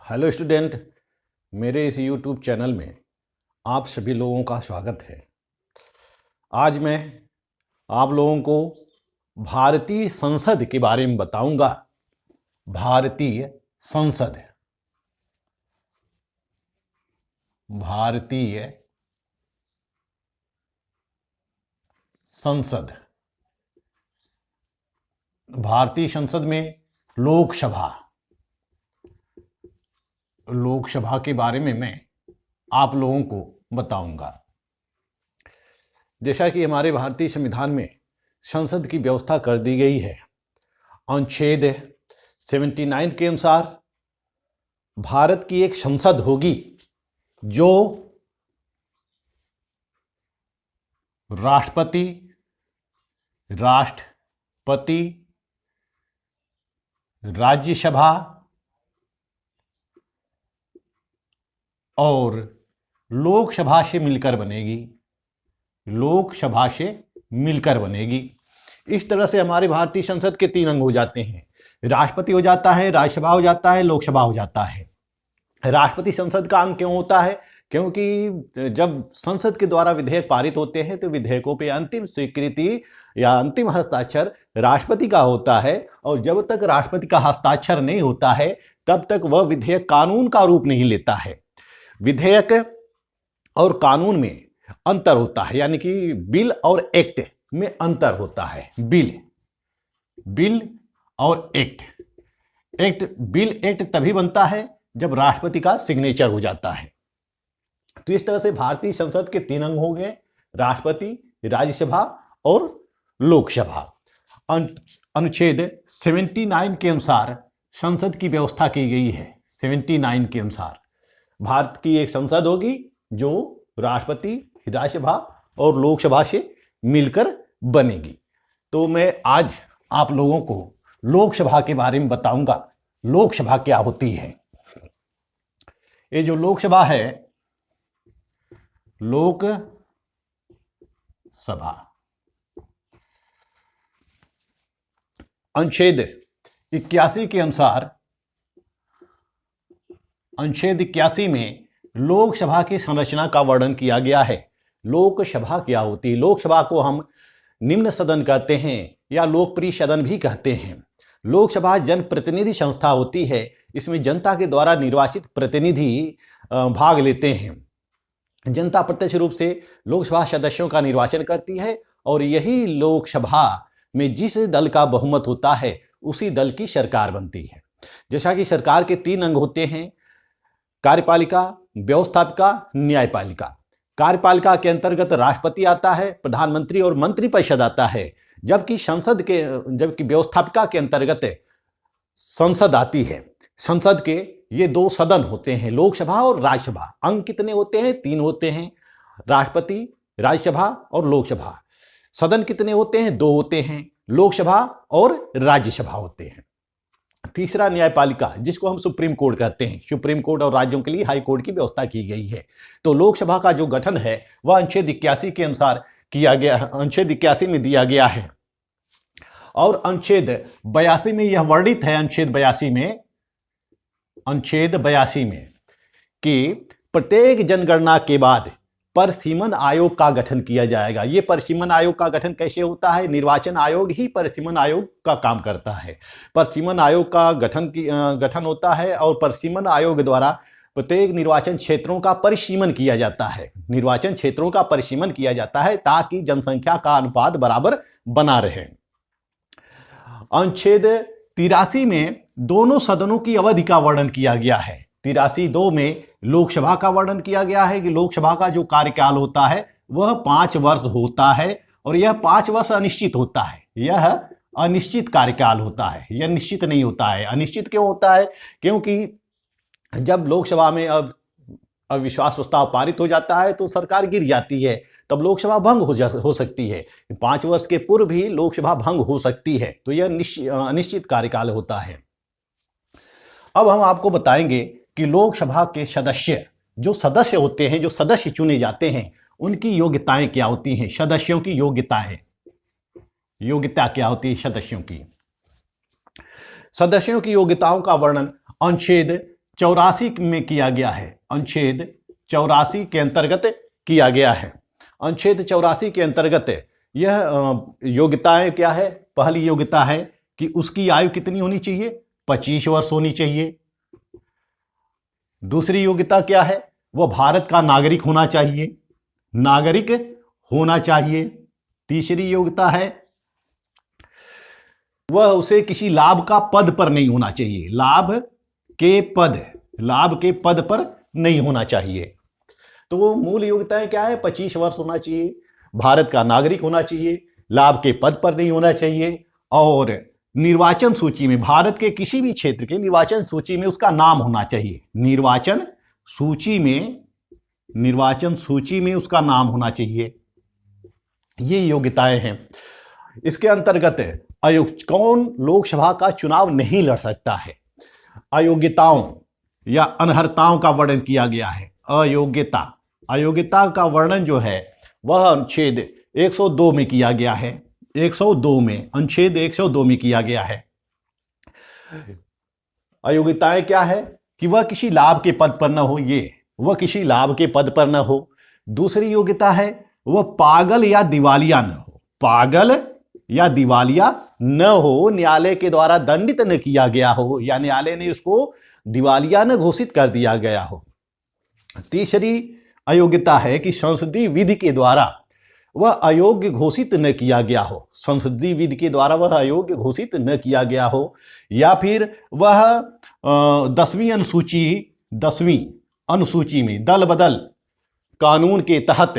Hello student, मेरे इस YouTube channel में आप सभी लोगों का स्वागत है। आज मैं आप लोगों को भारतीय संसद के बारे में बताऊंगा। भारतीय संसद, भारतीय संसद, भारतीय संसद में लोकसभा के बारे में मैं आप लोगों को बताऊंगा। जैसा कि हमारे भारतीय संविधान में संसद की व्यवस्था कर दी गई है, अनुच्छेद 79 के अनुसार भारत की एक संसद होगी जो राष्ट्रपति, राज्यसभा और लोकसभा से मिलकर बनेगी। इस तरह से हमारे भारतीय संसद के 3 अंग हो जाते हैं। राष्ट्रपति हो जाता है, राज्यसभा हो जाता है, लोकसभा हो जाता है। राष्ट्रपति संसद का अंग क्यों होता है? क्योंकि जब संसद के द्वारा विधेयक पारित होते हैं तो विधेयकों पे अंतिम स्वीकृति या अंतिम हस्ताक्षर राष्ट्रपति का होता है, और जब तक राष्ट्रपति का हस्ताक्षर नहीं होता है तब तक वह विधेयक कानून का रूप नहीं लेता है। विधेयक और कानून में अंतर होता है, यानी कि बिल और एक्ट में अंतर होता है। बिल और बिल एक्ट तभी बनता है जब राष्ट्रपति का सिग्नेचर हो जाता है। तो इस तरह से भारतीय संसद के 3 अंग हो गए: राष्ट्रपति, राज्यसभा और लोकसभा। अनुच्छेद 79 के अनुसार संसद की व्यवस्था की गई है। 79 के अनुसार भारत की एक संसद होगी जो राष्ट्रपति, राज्यसभा और लोकसभा से मिलकर बनेगी। तो मैं आज आप लोगों को लोकसभा के बारे में बताऊंगा। लोकसभा क्या होती है? ये जो लोकसभा है, लोकसभा अनुच्छेद 81 के अनुसार, अनुच्छेद 81 में लोकसभा की संरचना का वर्णन किया गया है। लोकसभा क्या होती है? लोकसभा को हम निम्न सदन कहते हैं या लोकप्रिय सदन भी कहते हैं। लोकसभा जनप्रतिनिधि संस्था होती है। इसमें जनता के द्वारा निर्वाचित प्रतिनिधि भाग लेते हैं। जनता प्रत्यक्ष रूप से लोकसभा सदस्यों का निर्वाचन करती है, और यही लोकसभा में जिस दल का बहुमत होता है उसी दल की सरकार बनती है। जैसा कि सरकार के 3 अंग होते हैं: कार्यपालिका, व्यवस्थापिका, न्यायपालिका। कार्यपालिका के अंतर्गत राष्ट्रपति आता है, प्रधानमंत्री और मंत्रिपरिषद आता है, जबकि व्यवस्थापिका के अंतर्गत संसद आती है। संसद के ये 2 सदन होते हैं, लोकसभा और राज्यसभा। अंग कितने होते हैं? 3 होते हैं: राष्ट्रपति, राज्यसभा और लोकसभा। सदन कितने होते हैं? 2 होते हैं, लोकसभा और राज्यसभा होते हैं। तीसरा न्यायपालिका, जिसको हम सुप्रीम कोर्ट कहते हैं। सुप्रीम कोर्ट और राज्यों के लिए हाई कोर्ट की व्यवस्था की गई है। तो लोकसभा का जो गठन है वह अनुच्छेद 81 के अनुसार किया गया, अनुच्छेद 81 में दिया गया है। और अनुच्छेद 82 में यह वर्णित है, अनुच्छेद 82 में कि प्रत्येक जनगणना के बाद परिसीमन आयोग का गठन किया जाएगा। ये परिसीमन आयोग का गठन कैसे होता है? निर्वाचन आयोग ही परिसीमन आयोग का काम करता है। परिसीमन आयोग का गठन होता है, और परिसीमन आयोग द्वारा प्रत्येक निर्वाचन क्षेत्रों का परिसीमन किया जाता है। निर्वाचन क्षेत्रों का परिसीमन किया जाता है ताकि जनसंख्या का अनुपात बराबर बना रहे। अनुच्छेद 83 में दोनों सदनों की अवधि का वर्णन किया गया है। 83(2) में लोकसभा का वर्णन किया गया है कि लोकसभा का जो कार्यकाल होता है वह 5 वर्ष होता है, और यह 5 वर्ष अनिश्चित होता है। यह अनिश्चित कार्यकाल होता है, यह निश्चित नहीं होता है। अनिश्चित क्यों होता है? क्योंकि जब लोकसभा में अविश्वास प्रस्ताव पारित हो जाता है तो सरकार गिर जाती है, तब लोकसभा भंग हो सकती है। 5 वर्ष के पूर्व भी लोकसभा भंग हो सकती है। तो यह अनिश्चित कार्यकाल होता है। अब हम आपको बताएंगे कि लोकसभा के जो सदस्य होते हैं, जो सदस्य चुने जाते हैं, उनकी योग्यताएं क्या होती हैं। सदस्यों की योग्यता क्या होती है? सदस्यों की योग्यताओं का वर्णन अनुच्छेद 84 में किया गया है, अनुच्छेद 84 के अंतर्गत किया गया है। अनुच्छेद 84 के अंतर्गत यह योग्यताएं क्या है? पहली योग्यता है कि उसकी आयु कितनी होनी चाहिए? 25 वर्ष होनी चाहिए। दूसरी योग्यता क्या है? वह भारत का नागरिक होना चाहिए, नागरिक होना चाहिए। तीसरी योग्यता है वह उसे किसी लाभ का पद पर नहीं होना चाहिए, लाभ के पद पर नहीं होना चाहिए। तो वो मूल योग्यताएं क्या है? 25 वर्ष होना चाहिए, भारत का नागरिक होना चाहिए, लाभ के पद पर नहीं होना चाहिए, और निर्वाचन सूची में, भारत के किसी भी क्षेत्र के निर्वाचन सूची में उसका नाम होना चाहिए। निर्वाचन सूची में उसका नाम होना चाहिए। ये योग्यताएं हैं। इसके अंतर्गत कौन लोकसभा का चुनाव नहीं लड़ सकता है? अयोग्यताओं या अनर्हताओं का वर्णन किया गया है। अयोग्यता का वर्णन जो है वह अनुच्छेद 102 में किया गया है। 102 में, अनुच्छेद 102 में किया गया है। अयोग्यताएं क्या है? कि वह किसी लाभ के पद पर न हो, वह किसी लाभ के पद पर न हो। दूसरी योग्यता है वह पागल या दिवालिया न हो, न्यायालय के द्वारा दंडित न किया गया हो, या न्यायालय ने उसको दिवालिया न घोषित कर दिया गया हो। तीसरी अयोग्यता है कि संसदीय विधि के द्वारा वह अयोग्य घोषित न किया गया हो, संसदीय विधि के द्वारा वह अयोग्य घोषित न किया गया हो, या फिर वह 10वीं अनुसूची में दल बदल कानून के तहत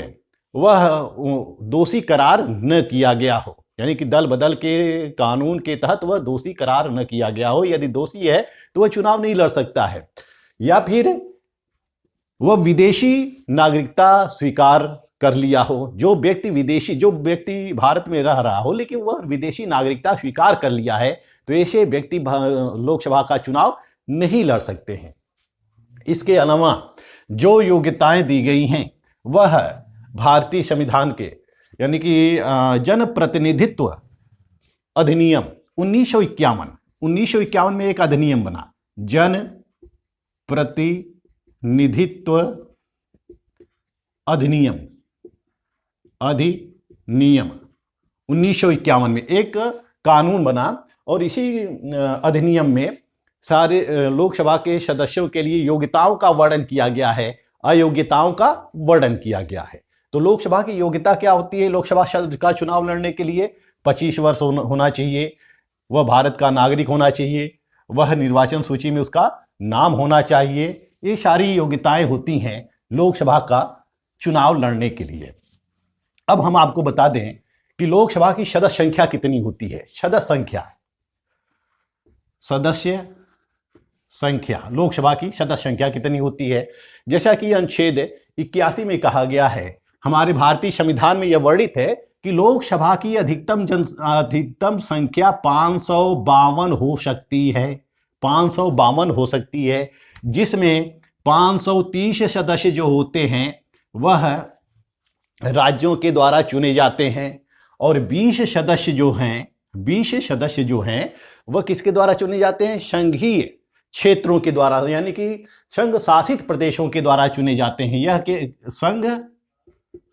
वह दोषी करार न किया गया हो, यानी कि दल बदल के कानून के तहत वह दोषी करार न किया गया हो। यदि दोषी है तो वह चुनाव नहीं लड़ सकता है। या फिर वह विदेशी नागरिकता स्वीकार कर लिया हो, जो व्यक्ति भारत में रह रहा हो लेकिन वह विदेशी नागरिकता स्वीकार कर लिया है, तो ऐसे व्यक्ति लोकसभा का चुनाव नहीं लड़ सकते हैं। इसके अलावा जो योग्यताएं दी गई हैं वह भारतीय संविधान के, यानी कि जनप्रतिनिधित्व अधिनियम 1951 में एक अधिनियम बना, जन प्रतिनिधित्व अधिनियम 1951 में एक कानून बना, और इसी अधिनियम में सारे लोकसभा के सदस्यों के लिए योग्यताओं का वर्णन किया गया है, अयोग्यताओं का वर्णन किया गया है। तो लोकसभा की योग्यता क्या होती है? लोकसभा का चुनाव लड़ने के लिए 25 वर्ष होना चाहिए, वह भारत का नागरिक होना चाहिए, वह निर्वाचन सूची में उसका नाम होना चाहिए। ये सारी योग्यताएं होती हैं लोकसभा का चुनाव लड़ने के लिए। अब हम आपको बता दें कि लोकसभा की सदस्य संख्या कितनी होती है। सदस्य संख्या लोकसभा की सदस्य संख्या कितनी होती है? जैसा कि अनुच्छेद 81 में कहा गया है, हमारे भारतीय संविधान में यह वर्णित है कि लोकसभा की अधिकतम संख्या 552 हो सकती है, 552 हो सकती है, जिसमें 530 सदस्य जो होते हैं वह राज्यों के द्वारा चुने जाते हैं, और 20 सदस्य जो हैं वह किसके द्वारा चुने जाते हैं? संघीय क्षेत्रों के द्वारा, यानी कि संघ शासित प्रदेशों के द्वारा चुने जाते हैं। यह के संघ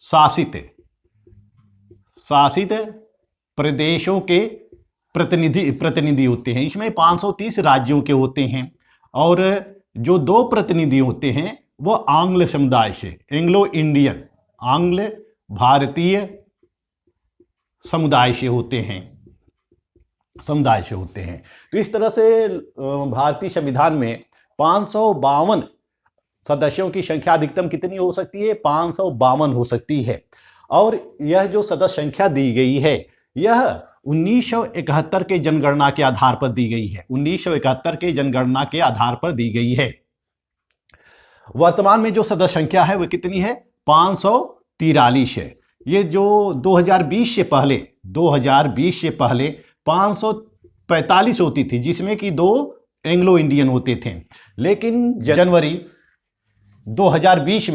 शासित प्रदेशों के प्रतिनिधि होते हैं। इसमें 530 राज्यों के होते हैं, और जो 2 प्रतिनिधि होते हैं वो आंग्ल समुदाय से, आंग्ल भारतीय समुदाय से होते हैं। तो इस तरह से भारतीय संविधान में 552 सदस्यों की संख्या अधिकतम कितनी हो सकती है? 552 हो सकती है। और यह जो सदस्य संख्या दी गई है यह 1971 के जनगणना के आधार पर दी गई है। 1971 के जनगणना के आधार पर दी गई है। वर्तमान में जो सदस्य संख्या है वह कितनी है? 543 है। ये जो 2020 से पहले 545 होती थी, जिसमें कि 2 एंग्लो इंडियन होते थे, लेकिन जनवरी 2020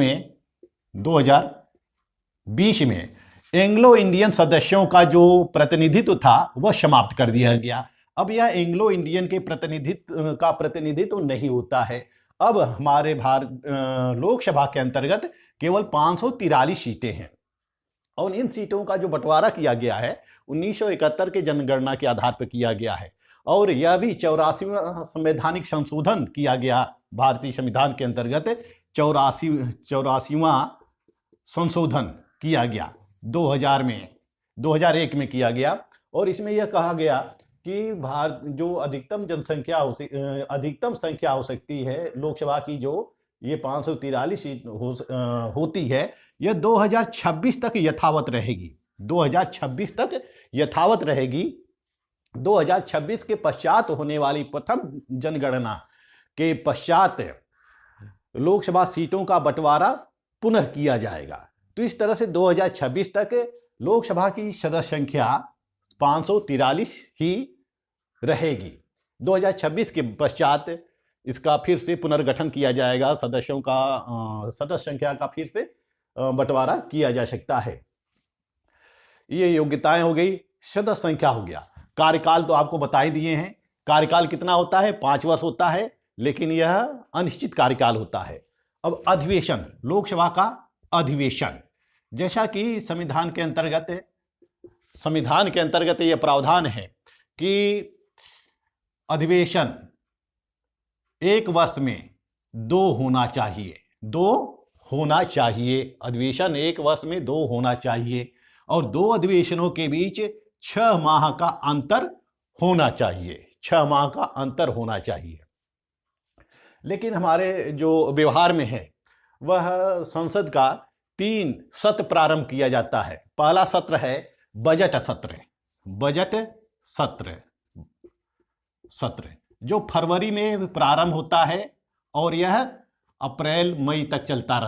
में एंग्लो इंडियन सदस्यों का जो प्रतिनिधित्व था वह समाप्त कर दिया गया। अब यह एंग्लो इंडियन के प्रतिनिधित्व नहीं होता है। अब हमारे लोकसभा के अंतर्गत केवल 543 सीटें हैं और इन सीटों का जो बंटवारा किया गया है 1971 के जनगणना के आधार पर किया गया है और यह भी 84वां संवैधानिक संशोधन किया गया। भारतीय संविधान के अंतर्गत 84वां संशोधन किया गया 2001 में किया गया और इसमें यह कहा गया कि भारत जो अधिकतम संख्या हो सकती है लोकसभा की, जो ये 543 सीट होती है, यह 2026 तक यथावत रहेगी। 2026 तक यथावत रहेगी। 2026 के पश्चात होने वाली प्रथम जनगणना के पश्चात लोकसभा सीटों का बंटवारा पुनः किया जाएगा। तो इस तरह से 2026 तक लोकसभा की सदस्य संख्या 543 ही रहेगी। 2026 के पश्चात इसका फिर से पुनर्गठन किया जाएगा, सदस्य संख्या का फिर से बंटवारा किया जा सकता है। ये योग्यताएं हो गई, सदस्य संख्या हो गया। कार्यकाल तो आपको बता ही दिए हैं। कार्यकाल कितना होता है? 5 वर्ष होता है, लेकिन यह अनिश्चित कार्यकाल होता है। अब अधिवेशन, लोकसभा का अधिवेशन, जैसा कि संविधान के अंतर्गत यह प्रावधान है कि अधिवेशन 1 वर्ष में 2 होना चाहिए। अधिवेशन 1 वर्ष में 2 होना चाहिए और 2 अधिवेशनों के बीच 6 माह का अंतर होना चाहिए। 6 माह का अंतर होना चाहिए। लेकिन हमारे जो व्यवहार में है वह संसद का 3 सत्र प्रारंभ किया जाता है। पहला सत्र है बजट सत्र जो फरवरी में प्रारंभ होता है और यह अप्रैल मई तक चलता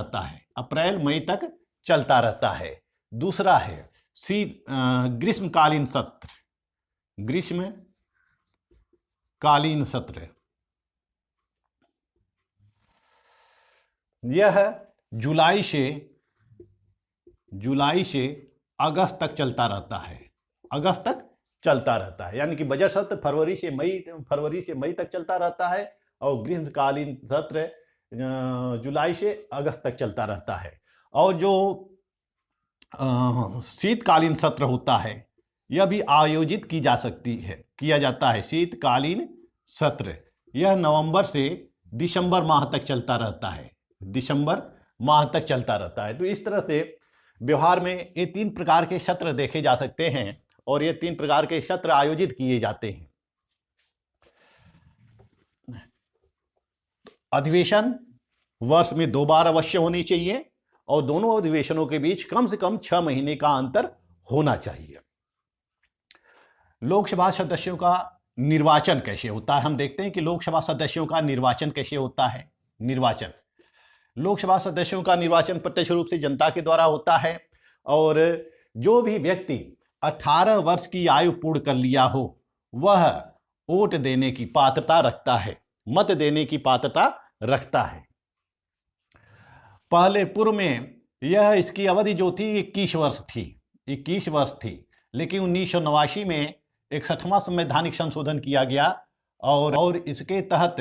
रहता है। दूसरा है ग्रीष्मकालीन सत्र, यह जुलाई से अगस्त तक चलता रहता है। यानी कि बजट सत्र फरवरी से मई तक चलता रहता है और ग्रीष्मकालीन सत्र जुलाई से अगस्त तक चलता रहता है। और जो शीतकालीन सत्र होता है यह भी आयोजित किया जाता है। शीतकालीन सत्र यह नवंबर से दिसंबर माह तक चलता रहता है। तो इस तरह से व्यवहार में ये 3 प्रकार के सत्र देखे जा सकते हैं और ये 3 प्रकार के सत्र आयोजित किए जाते हैं। अधिवेशन वर्ष में 2 बार अवश्य होनी चाहिए और दोनों अधिवेशनों के बीच कम से कम 6 महीने का अंतर होना चाहिए। लोकसभा सदस्यों का निर्वाचन कैसे होता है? हम देखते हैं कि लोकसभा सदस्यों का निर्वाचन कैसे होता है। लोकसभा सदस्यों का निर्वाचन प्रत्यक्ष रूप से जनता के द्वारा होता है और जो भी व्यक्ति 18 वर्ष की आयु पूर्ण कर लिया हो वह वोट देने की पात्रता रखता है, मत देने की पात्रता रखता है। पहले पूर्व में यह इसकी अवधि जो थी 21 वर्ष थी, लेकिन 1989 में 61वां संवैधानिक संशोधन किया गया और इसके तहत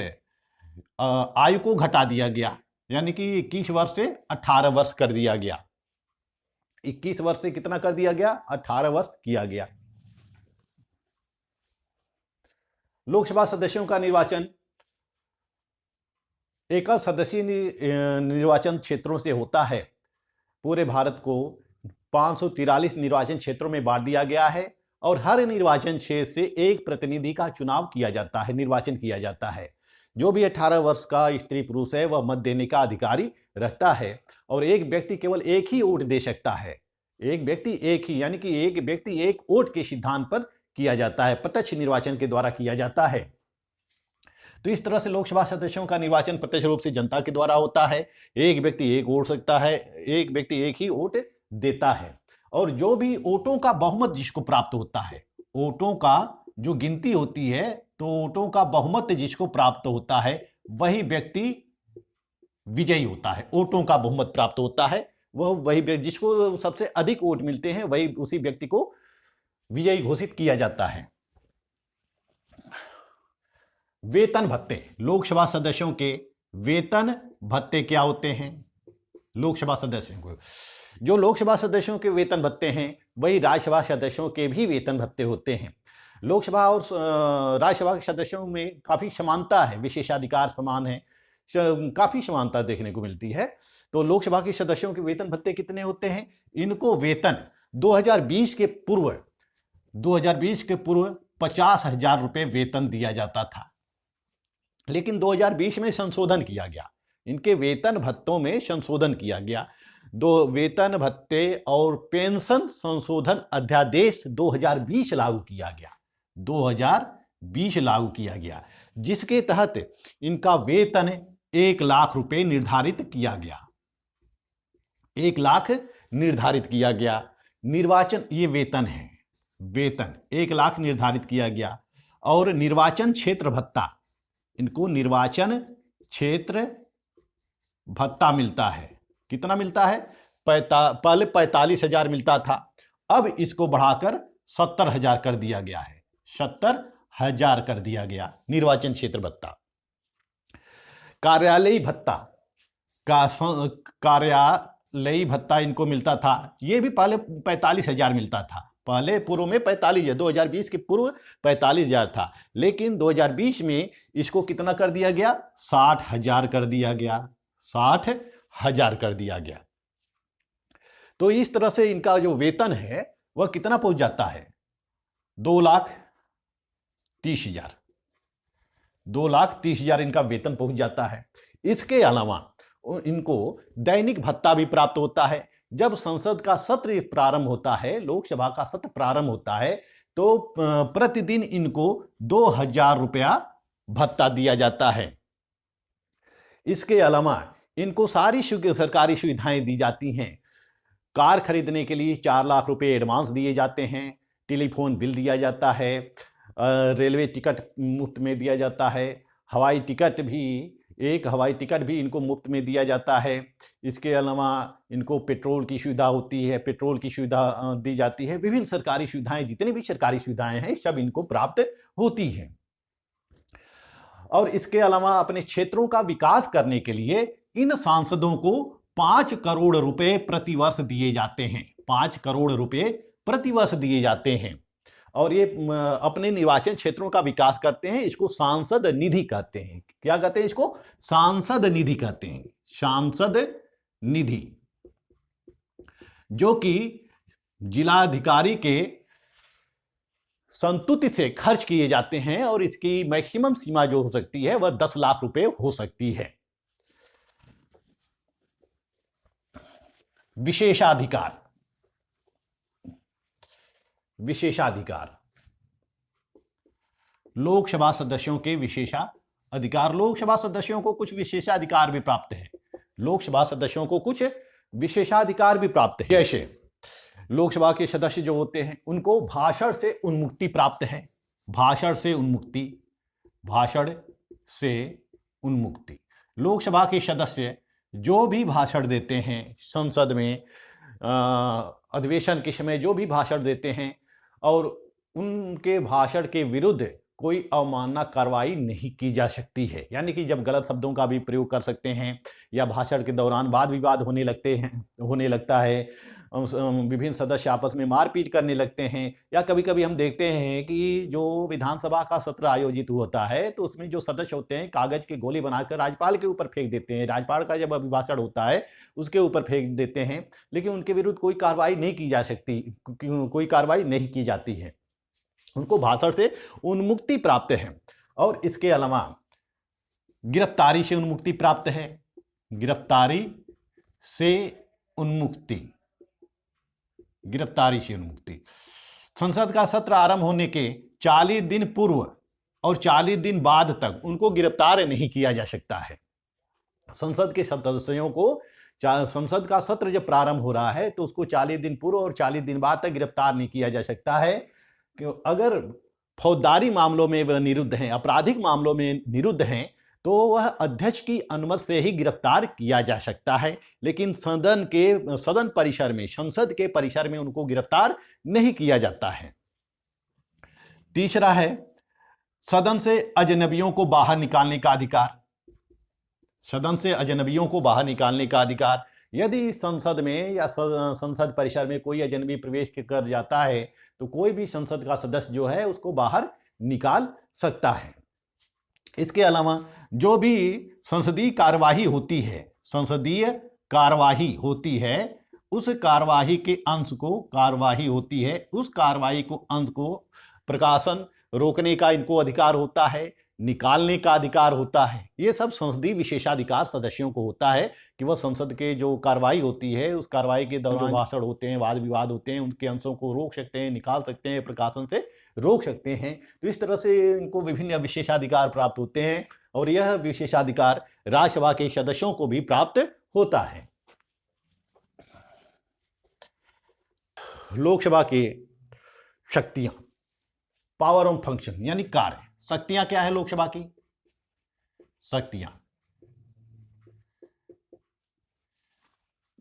आयु को घटा दिया गया, यानी कि 21 वर्ष से 18 वर्ष कर दिया गया। 21 वर्ष से कितना कर दिया गया? 18 वर्ष किया गया। लोकसभा सदस्यों का निर्वाचन एकल सदस्यीय निर्वाचन क्षेत्रों से होता है। पूरे भारत को 543 निर्वाचन क्षेत्रों में बांट दिया गया है और हर निर्वाचन क्षेत्र से एक प्रतिनिधि का चुनाव किया जाता है, निर्वाचन किया जाता है। जो भी 18 वर्ष का स्त्री पुरुष है वह मत देने का अधिकारी रखता है और एक व्यक्ति केवल एक ही वोट दे सकता है। यानी कि एक व्यक्ति एक वोट के सिद्धांत पर किया जाता है, प्रत्यक्ष निर्वाचन के द्वारा किया जाता है। तो इस तरह से लोकसभा सदस्यों का निर्वाचन प्रत्यक्ष रूप से जनता के द्वारा होता है। एक व्यक्ति एक वोट सकता है, एक व्यक्ति एक ही वोट देता है और जो भी वोटों का बहुमत जिसको प्राप्त होता है, वोटों का जो गिनती होती है तो वोटों का बहुमत जिसको प्राप्त होता है वही व्यक्ति विजयी होता है। वोटों का बहुमत प्राप्त होता है वही व्यक्ति, जिसको सबसे अधिक वोट मिलते हैं वही उसी व्यक्ति को विजयी घोषित किया जाता है। वेतन भत्ते, लोकसभा सदस्यों के वेतन भत्ते क्या होते हैं लोकसभा सदस्यों को। जो लोकसभा सदस्यों के वेतन भत्ते हैं वही राज्यसभा सदस्यों के भी वेतन भत्ते होते हैं। लोकसभा और राज्यसभा के सदस्यों में काफ़ी समानता है, विशेषाधिकार समान है, काफ़ी समानता देखने को मिलती है। तो लोकसभा के सदस्यों के वेतन भत्ते कितने होते हैं? इनको वेतन 2020 के पूर्व 50,000 रुपये वेतन दिया जाता था, लेकिन 2020 में संशोधन किया गया, इनके वेतन भत्तों में संशोधन किया गया। दो वेतन भत्ते और पेंशन संशोधन अध्यादेश 2020 लागू किया गया, 2020 लागू किया गया, जिसके तहत इनका वेतन 1 लाख रुपए निर्धारित किया गया, 1 लाख निर्धारित किया गया। निर्वाचन, ये वेतन है, वेतन 1 लाख निर्धारित किया गया। और निर्वाचन क्षेत्र भत्ता, इनको निर्वाचन क्षेत्र भत्ता मिलता है। कितना मिलता है? पहले 45,000 मिलता था, अब इसको बढ़ाकर 70,000 कर दिया गया है, 70,000 कर दिया गया निर्वाचन क्षेत्र भत्ता। कार्यालयी भत्ता कार्यालयी भत्ता इनको मिलता था, ये भी पहले 45,000 मिलता था, पहले पूर्व में 45,000, 2020 के पूर्व 45,000 था, लेकिन 2020 में इसको कितना कर दिया गया? 60,000 कर दिया गया, 60,000 कर दिया गया। तो इस तरह से इनका जो वेतन है वह कितना पहुंच जाता है? 2,30,000, 2,30,000 इनका वेतन पहुंच जाता है। इसके अलावा इनको दैनिक भत्ता भी प्राप्त होता है। जब संसद का सत्र प्रारंभ होता है, लोकसभा का सत्र प्रारंभ होता है, तो प्रतिदिन इनको 2,000 रुपया भत्ता दिया जाता है। इसके अलावा इनको सारी सरकारी सुविधाएं दी जाती हैं। कार खरीदने के लिए 4 लाख रुपए एडवांस दिए जाते हैं, टेलीफोन बिल दिया जाता है, रेलवे टिकट मुफ्त में दिया जाता है, हवाई टिकट भी इनको मुफ्त में दिया जाता है। इसके अलावा इनको पेट्रोल की सुविधा होती है, पेट्रोल की सुविधा दी जाती है। विभिन्न सरकारी सुविधाएं, जितनी भी सरकारी सुविधाएं हैं, सब इनको प्राप्त होती हैं। और इसके अलावा अपने क्षेत्रों का विकास करने के लिए इन सांसदों को 5 करोड़ रुपए प्रतिवर्ष दिए जाते हैं, 5 करोड़ रुपए प्रतिवर्ष दिए जाते हैं। और ये अपने निर्वाचन क्षेत्रों का विकास करते हैं। इसको सांसद निधि कहते हैं। क्या कहते हैं इसको? सांसद निधि कहते हैं, सांसद निधि, जो कि जिलाधिकारी के संतुति से खर्च किए जाते हैं, और इसकी मैक्सिमम सीमा जो हो सकती है वह 10 लाख रुपए हो सकती है। विशेषाधिकार, विशेषाधिकार, लोकसभा सदस्यों के विशेषाधिकार। लोकसभा सदस्यों को कुछ विशेषाधिकार भी प्राप्त है, लोकसभा सदस्यों को कुछ विशेषाधिकार भी प्राप्त है। जैसे लोकसभा के सदस्य जो होते हैं उनको भाषण से उन्मुक्ति प्राप्त है, भाषण से उन्मुक्ति, भाषण से उन्मुक्ति। लोकसभा के सदस्य जो भी भाषण देते हैं संसद में, अधिवेशन के समय जो भी भाषण देते हैं, और उनके भाषण के विरुद्ध कोई अवमानना कार्रवाई नहीं की जा सकती है। यानी कि जब गलत शब्दों का भी प्रयोग कर सकते हैं, या भाषण के दौरान वाद विवाद होने लगता है, विभिन्न सदस्य आपस में मारपीट करने लगते हैं, या कभी कभी हम देखते हैं कि जो विधानसभा का सत्र आयोजित होता है तो उसमें जो सदस्य होते हैं कागज के गोले बनाकर राज्यपाल के ऊपर फेंक देते हैं, राज्यपाल का जब अभिभाषण होता है उसके ऊपर फेंक देते हैं, लेकिन उनके विरुद्ध कोई कार्रवाई नहीं की जा सकती, कोई कार्रवाई नहीं की जाती है, उनको भाषण से उन्मुक्ति प्राप्त है। और इसके अलावा गिरफ्तारी से उन्मुक्ति प्राप्त है, गिरफ्तारी से उन्मुक्ति, गिरफ्तारी से उन्मुक्ति। संसद का सत्र आरंभ होने के 40 दिन पूर्व और 40 दिन बाद तक उनको गिरफ्तार नहीं किया जा सकता है। संसद के सदस्यों को संसद का सत्र जब प्रारंभ हो रहा है तो उसको 40 दिन पूर्व और 40 दिन बाद तक गिरफ्तार नहीं किया जा सकता है। कि अगर फौजदारी मामलों में वह निरुद्ध हैं, आपराधिक मामलों में निरुद्ध हैं, तो वह अध्यक्ष की अनुमति से ही गिरफ्तार किया जा सकता है, लेकिन सदन परिसर में, संसद के परिसर में उनको गिरफ्तार नहीं किया जाता है। तीसरा है सदन से अजनबियों को बाहर निकालने का अधिकार। सदन से अजनबियों को बाहर निकालने का अधिकार। यदि संसद में या संसद परिसर में कोई अजनबी प्रवेश कर जाता है तो कोई भी संसद का सदस्य जो है उसको बाहर निकाल सकता है। इसके अलावा जो भी संसदीय कार्यवाही होती है, संसदीय कार्यवाही होती है, उस कार्यवाही के अंश को कार्यवाही होती है उस कार्यवाही को अंश को प्रकाशन रोकने का इनको अधिकार होता है, निकालने का अधिकार होता है। ये सब संसदीय विशेषाधिकार सदस्यों को होता है कि वह संसद के जो कार्रवाई होती है उस कार्रवाई के दौरान जो भाषण होते हैं, वाद विवाद होते हैं, उनके अंशों को रोक सकते हैं, निकाल सकते हैं, प्रकाशन से रोक सकते हैं। तो इस तरह से इनको विभिन्न विशेषाधिकार प्राप्त होते हैं और यह विशेषाधिकार राज्यसभा के सदस्यों को भी प्राप्त होता है। लोकसभा के शक्तियां, पावर ऑफ फंक्शन यानी कार्य। शक्तियां क्या है लोकसभा की? शक्तियां,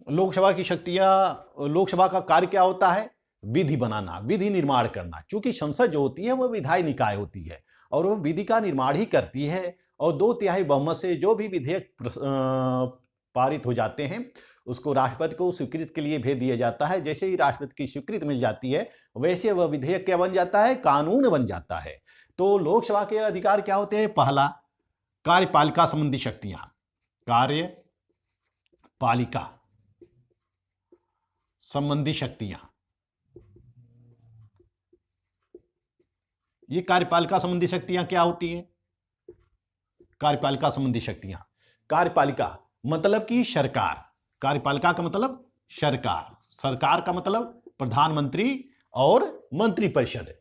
लोकसभा की शक्तियां, लोकसभा का कार्य क्या होता है? विधि बनाना, विधि निर्माण करना। चूंकि संसद जो होती है वह विधायी निकाय होती है और वह विधि का निर्माण ही करती है और 2/3 बहुमत से जो भी विधेयक पारित हो जाते हैं उसको राष्ट्रपति को स्वीकृति के लिए भेज दिया जाता है। जैसे ही राष्ट्रपति की स्वीकृति मिल जाती है वैसे वह विधेयक क्या बन जाता है? कानून बन जाता है। तो लोकसभा के अधिकार क्या होते हैं? पहला, कार्यपालिका संबंधी शक्तियां, कार्यपालिका संबंधी शक्तियां। ये कार्यपालिका संबंधी शक्तियां क्या होती हैं? कार्यपालिका संबंधी शक्तियां, कार्यपालिका मतलब कि सरकार, कार्यपालिका का मतलब सरकार, सरकार का मतलब प्रधानमंत्री और मंत्रिपरिषद।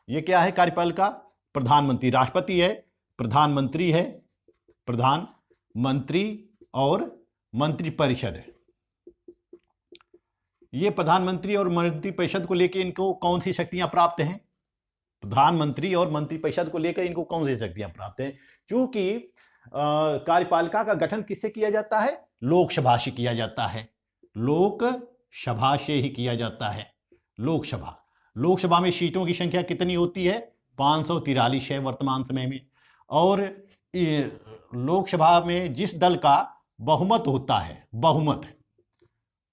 ये क्या है कार्यपालिका? प्रधानमंत्री, राष्ट्रपति है, प्रधानमंत्री है, प्रधानमंत्री और मंत्रिपरिषद। ये प्रधानमंत्री और मंत्रिपरिषद को लेकर इनको कौन सी शक्तियां प्राप्त हैं? प्रधानमंत्री और मंत्रिपरिषद को लेकर इनको कौन सी शक्तियां प्राप्त हैं? क्योंकि कार्यपालिका का गठन किससे किया जाता है? लोकसभा से किया जाता है, लोकसभा से ही किया जाता है। लोकसभा, लोकसभा में सीटों की संख्या कितनी होती है? 543 है वर्तमान समय में। और लोकसभा में जिस दल का बहुमत होता है,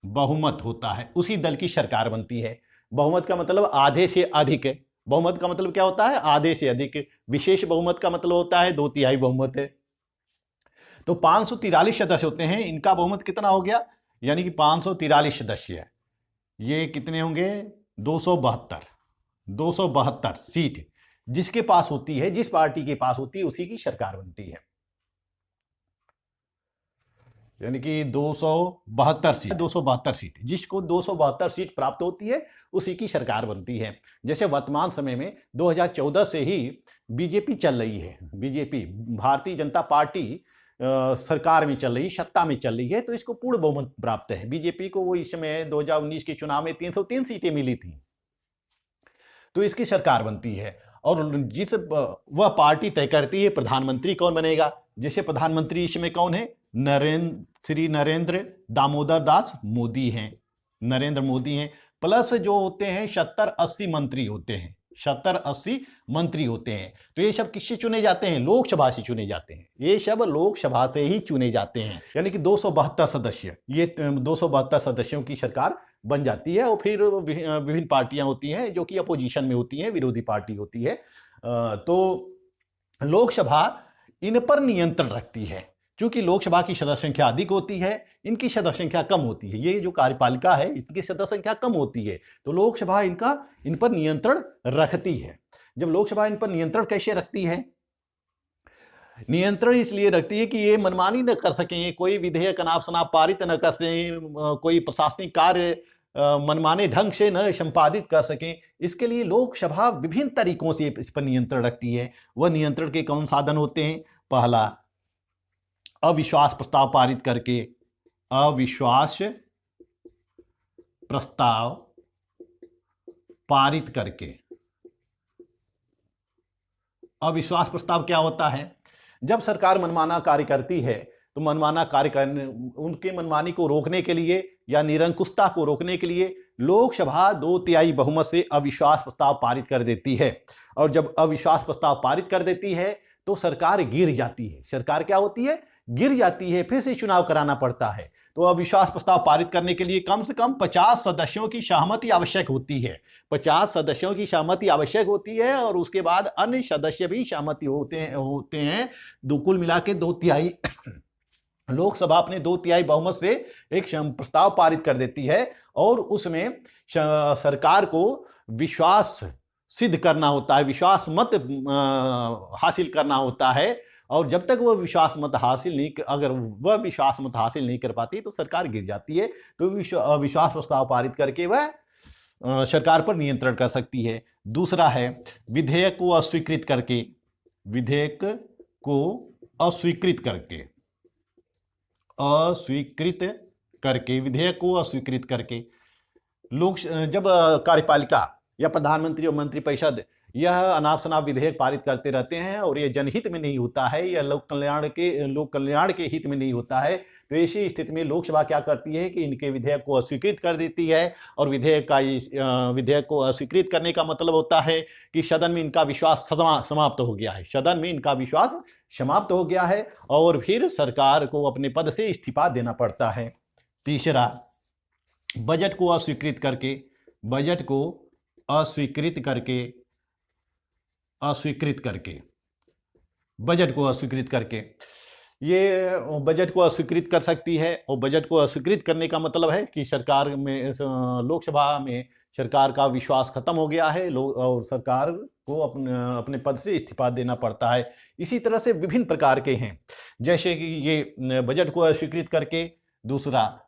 बहुमत होता है, उसी दल की सरकार बनती है। बहुमत का मतलब आधे से अधिक है। बहुमत का मतलब क्या होता है? आधे से अधिक। विशेष बहुमत का मतलब होता है 2/3 बहुमत है। तो 543 सदस्य होते हैं, इनका बहुमत कितना हो गया? यानी कि 543 सदस्य, ये कितने होंगे? 272 सीट जिसके पास होती है, जिस पार्टी के पास होती है उसी की सरकार बनती है। यानी कि 272 सीट, जिसको 272 सीट प्राप्त होती है उसी की सरकार बनती है। जैसे वर्तमान समय में 2014 से ही बीजेपी चल रही है, बीजेपी भारतीय जनता पार्टी सरकार में चल रही, सत्ता में चल रही है, तो इसको पूर्ण बहुमत प्राप्त है। बीजेपी को वो इस समय 2019 के चुनाव में 303 सीटें मिली थी, तो इसकी सरकार बनती है। और जिस वह पार्टी तय करती है प्रधानमंत्री कौन बनेगा। जैसे प्रधानमंत्री इस समय कौन है? श्री नरेंद्र दामोदर दास मोदी हैं, नरेंद्र मोदी हैं। प्लस जो होते हैं 70-80 मंत्री होते हैं, 70-80 मंत्री होते हैं। तो ये सब किससे चुने जाते हैं? लोकसभा से चुने जाते हैं। ये सब लोकसभा से ही चुने जाते हैं। यानी कि 272 सदस्य, ये 272 सदस्यों की सरकार बन जाती है। और फिर विभिन्न पार्टियां होती हैं जो कि अपोजिशन में होती हैं, विरोधी पार्टी होती है। तो लोकसभा इन पर नियंत्रण रखती है। क्योंकि लोकसभा की सदस्य संख्या अधिक होती है, इनकी सदस्य संख्या कम होती है। ये जो कार्यपालिका है इसकी सदस्य संख्या कम होती है, तो लोकसभा इन पर नियंत्रण रखती है। जब लोकसभा इन पर नियंत्रण कैसे रखती है? नियंत्रण इसलिए रखती है कि ये मनमानी न कर सकें, कोई विधेयक अनाप शनाप पारित न कर सकें, कोई प्रशासनिक कार्य मनमाने ढंग से न संपादित कर सकें। इसके लिए लोकसभा विभिन्न तरीकों से इस पर नियंत्रण रखती है। वह नियंत्रण के कौन साधन होते हैं? पहला, अविश्वास प्रस्ताव पारित करके, अविश्वास प्रस्ताव पारित करके। अविश्वास प्रस्ताव क्या होता है? जब सरकार मनमाना कार्य करती है तो मनमाना कार्य करने, उनके मनमानी को रोकने के लिए या निरंकुशता को रोकने के लिए लोकसभा 2/3 बहुमत से अविश्वास प्रस्ताव पारित कर देती है। और जब अविश्वास प्रस्ताव पारित कर देती है तो सरकार गिर जाती है। सरकार क्या होती है? गिर जाती है, फिर से चुनाव कराना पड़ता है। तो अविश्वास प्रस्ताव पारित करने के लिए कम से कम 50 सदस्यों की सहमति आवश्यक होती है। 50 सदस्यों की सहमति आवश्यक होती है और उसके बाद अन्य सदस्य भी सहमति होते हैं। कुल मिला के 2/3 लोकसभा अपने 2/3 बहुमत से एक प्रस्ताव पारित कर देती है और उसमें सरकार को विश्वास सिद्ध करना होता है, विश्वास मत हासिल करना होता है। और जब तक वह विश्वास मत हासिल नहीं कर पाती तो सरकार गिर जाती है। तो विश्वास प्रस्ताव पारित करके वह सरकार पर नियंत्रण कर सकती है। दूसरा है विधेयक को अस्वीकृत करके, विधेयक को अस्वीकृत करके लोग जब कार्यपालिका या प्रधानमंत्री और मंत्रिपरिषद यह अनाप शनाप विधेयक पारित करते रहते हैं और ये जनहित में नहीं होता है, यह लोक कल्याण के हित में नहीं होता है, तो ऐसी स्थिति में लोकसभा क्या करती है कि इनके विधेयक को अस्वीकृत कर देती है। और विधेयक को अस्वीकृत करने का मतलब होता है कि सदन में इनका विश्वास समाप्त हो गया है, सदन में इनका विश्वास समाप्त हो गया है और फिर सरकार को अपने पद से इस्तीफा देना पड़ता है। तीसरा, बजट को अस्वीकृत करके ये बजट को अस्वीकृत कर सकती है। और बजट को अस्वीकृत करने का मतलब है कि लोकसभा में सरकार का विश्वास खत्म हो गया है और सरकार को अपने पद से इस्तीफा देना पड़ता है। इसी तरह से विभिन्न प्रकार के हैं, जैसे कि ये बजट को अस्वीकृत करके। दूसरा,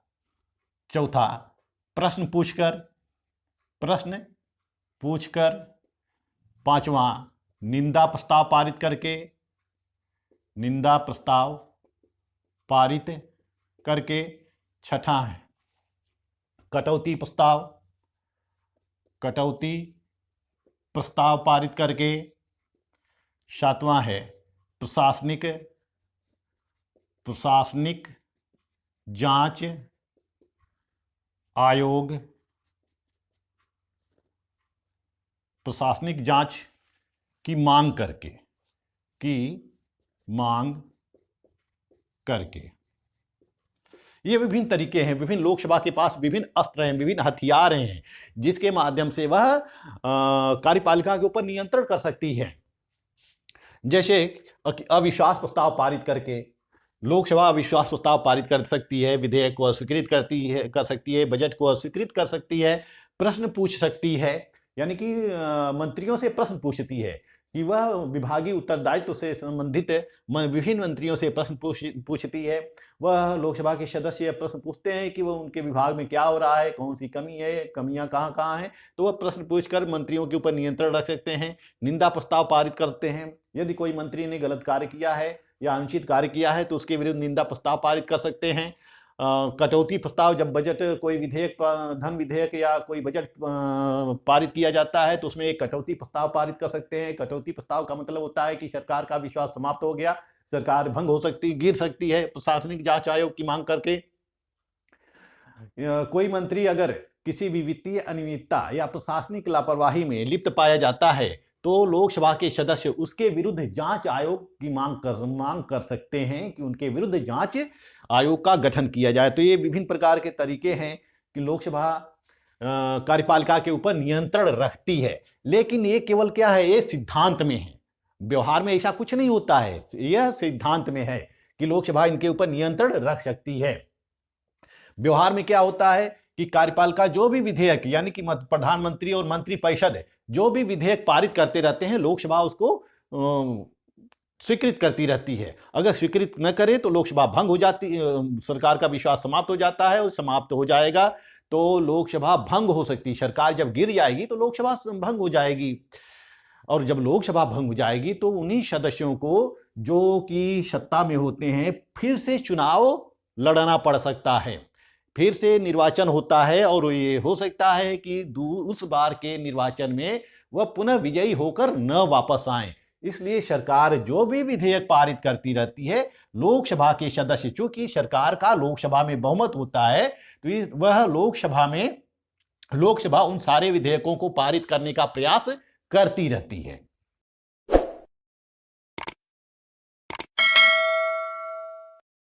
चौथा, प्रश्न पूछकर। पांचवा, निंदा प्रस्ताव पारित करके। छठा है कटौती प्रस्ताव पारित करके। सातवां है प्रशासनिक जांच आयोग, प्रशासनिक जांच की मांग करके। ये विभिन्न तरीके हैं, विभिन्न लोकसभा के पास विभिन्न अस्त्र हैं, विभिन्न हथियार हैं, जिसके माध्यम से वह कार्यपालिका के ऊपर नियंत्रण कर सकती है। जैसे अविश्वास प्रस्ताव पारित करके लोकसभा अविश्वास प्रस्ताव पारित कर सकती है, विधेयक को अस्वीकृत कर सकती है, बजट को अस्वीकृत कर सकती है, प्रश्न पूछ सकती है, यानी कि मंत्रियों से प्रश्न पूछती है कि वह विभागीय उत्तरदायित्व से संबंधित विभिन्न मंत्रियों से प्रश्न पूछती है। वह लोकसभा के सदस्य प्रश्न पूछते हैं कि वह उनके विभाग में क्या हो रहा है, कौन सी कमी है, कमियां कहाँ हैं, तो वह प्रश्न पूछकर मंत्रियों के ऊपर नियंत्रण रख सकते हैं। निंदा प्रस्ताव पारित करते हैं, यदि कोई मंत्री ने गलत कार्य किया है या अनुचित कार्य किया है तो उसके विरुद्ध निंदा प्रस्ताव पारित कर सकते हैं। कटौती प्रस्ताव, जब बजट कोई विधेयक, धन विधेयक या कोई बजट पारित किया जाता है तो उसमें एक कटौती प्रस्ताव पारित कर सकते हैं। कटौती प्रस्ताव का मतलब होता है कि सरकार का विश्वास समाप्त हो गया, सरकार भंग हो सकती, गिर सकती है प्रशासनिक जांच आयोग की मांग करके। कोई मंत्री अगर किसी भी वित्तीय अनियमितता या प्रशासनिक लापरवाही में लिप्त पाया जाता है तो लोकसभा के सदस्य उसके विरुद्ध जांच आयोग की मांग कर सकते हैं कि उनके विरुद्ध जांच आयोग का गठन किया जाए। तो ये विभिन्न प्रकार के तरीके हैं कि लोकसभा कार्यपालिका के ऊपर नियंत्रण रखती है। लेकिन ये केवल क्या है, ये सिद्धांत में है, व्यवहार में ऐसा कुछ नहीं होता है। यह सिद्धांत में है कि लोकसभा इनके ऊपर नियंत्रण रख सकती है। व्यवहार में क्या होता है कि कार्यपालिका जो भी विधेयक, यानी कि प्रधानमंत्री और मंत्रिपरिषद जो भी विधेयक पारित करते रहते हैं, लोकसभा उसको स्वीकृत करती रहती है। अगर स्वीकृत न करे तो लोकसभा भंग हो जाती, सरकार का विश्वास समाप्त हो जाता है और समाप्त हो जाएगा तो लोकसभा भंग हो सकती है। सरकार जब गिर जाएगी तो लोकसभा भंग हो जाएगी और जब लोकसभा भंग हो जाएगी तो उन्हीं सदस्यों को जो कि सत्ता में होते हैं फिर से चुनाव लड़ना पड़ सकता है, फिर से निर्वाचन होता है और ये हो सकता है कि उस बार के निर्वाचन में वह पुनः विजयी होकर न वापस आए। इसलिए सरकार जो भी विधेयक पारित करती रहती है, लोकसभा के सदस्य, चूंकि सरकार का लोकसभा में बहुमत होता है तो वह लोकसभा उन सारे विधेयकों को पारित करने का प्रयास करती रहती है।